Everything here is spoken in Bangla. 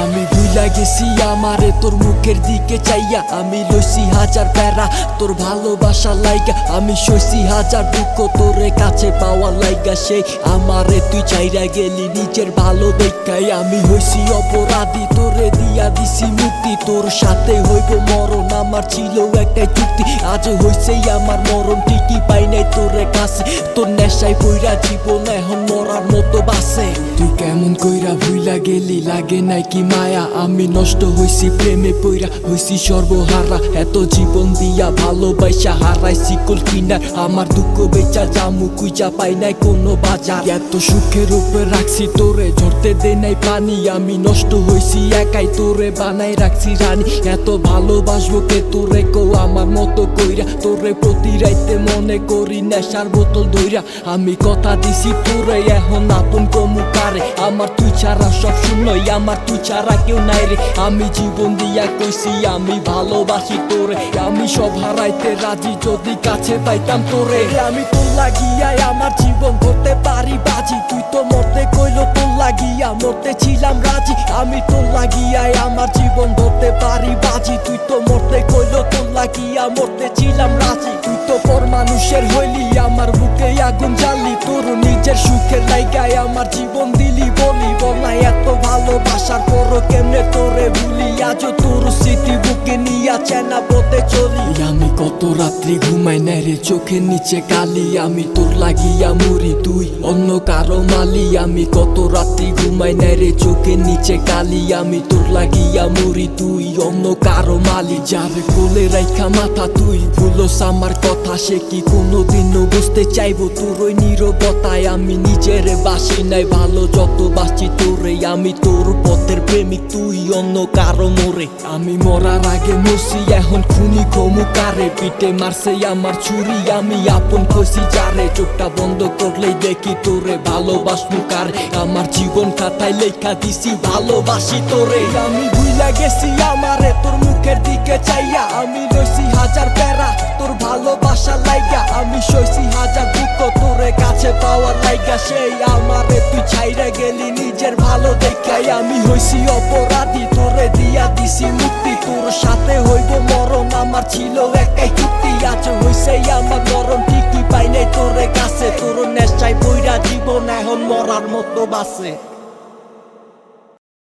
আমি ভুইলা গেছি আমারে তোর মুখের দিকে চাইয়া, আমি লইছি হাজার প্যারা তোর ভালোবাসা লাইগা, আমি সইছি হাজার দুঃখ তোরে কাছে পাওয়া লাইগা। সেই আমারে তুই চাইরা গেলি নিজের ভালো দেখাই, আমি হইছি অপরাধী তোরে দিয়া দিছি মুক্তি, তোর সাথে হইব মরণ আমার ছিল একটাই চুক্তি। আজ হইছে আমার মরণ, ঠিকই পাই নাই তোরে কাছে, তোর নেশায় পইরা জীবন এখন মরার মতো বাসে। তুই কেমন কইরা ভুইলা গেলি লাগে নাই কি মায়া, আমি নষ্ট হইছি প্রেমে পইরা হইছি সর্বহারা, এত জীবন দিয়া ভালোবাসা হারাইছি কুল কিনা, আমার দুঃখ বেচা জামু কুইচা পাই নাই কোনো বাজার। এত সুখের উপরে রাখছি তোরে ঝরতে দে নাই পানি, আমি নষ্ট হইছি একাই তোরে বানাই রাখছি রানী। এত ভালোবাসবো কে তোরে কো আমার মতো কইরা, তোরে প্রতি রাইতে মনে করি নেশার বোতল ধইরা। আমি কথা দিছি তোরে এখন আপন কমুকারে, আমার তুই ছাড়া সব শুনই, আমার তুই ছাড়া কেউ নাই রে। আমি জীবন দিয়া কইছি আমি ভালোবাসি তোরে, আমি সব হারাইতে রাজি যদি কাছে পাইতাম তোরে। আমি তোর লাগিয়া আমার জীবন ধরতে পারি বাজি, তুই তো মরতে কইলো তোর লাগিয়া মরতে ছিলাম রাজি। আমি তোর লাগিয়া আমার জীবন ধরতে পারি বাজি, তুই তো মরতে কইলো তোর লাগিয়া মরতে ছিলাম রাজি। তুই তো পর মানুষের হইলি আমার বুকে আগুন জ্বালি, তোর নিজের সুখের লাইগায় আমার জীবন দিলি বলি বলাই। এত ভালোবাসার পরও কেমনে তোরে ভুলি, আজও তোর স্মৃতি বুকে নিয়া চেনা পথে চলি। আমি কত রাত্রি ঘুমাই নাই রে চোখের নিচে কালি, আমি তোর লাগিয়া মরি তুই অন্য কারো মালি। আমি কত রাত্রি ঘুমাই নাই রে চোখের নিচে কালি, আমি তোর লাগিয়া মরি তুই অন্য কারো মালি। যার কোলে রাইখা মাথা তুই ভুলোস আমার কথা, সে কি কোনোদিনও বুঝতে চাইবো তোর ওই নীরবতায়। আমি নিজের বাসি নাই ভালো যত বাসি তোরে, আমি তোর পথের প্রেমিক তুই অন্য কারো মোরে। আমি মরার আগে মরছি এখন খুনি খমুকারে, পিঠে মারছে আমার ছুরি আমি আপন কইছি যারে। চোখটা বন্ধ করলেই দেখি তোরে ভালোবাসবো কারে, আমার জীবন খাতায় লেখা দিছি ভালোবাসি তোরে। আমি ভুইলা গেছি আমারে তোর মুখের দিকে চাইয়া, আমি লইছি হাজার প্যারা তোর ভালোবাসা লাইগা, আমি সইছি হাজার দুঃখ তোরে কাছে পাওয়ার লাইগা। সেই আমারে তুই ছাইরা গেলি নিজের ভালো দেখাই, আমি হইছি অপরাধী তোরে দিয়া দিছি মুক্তি, তোর সাথে হইব মরণ আমার ছিল একটাই চুক্তি। আজ হইছে আমার মরণ, ঠিকই পাই নাই তোরে কাছে, তোর নেশায় পইরা জীবন এখন মরার মতো বাসে।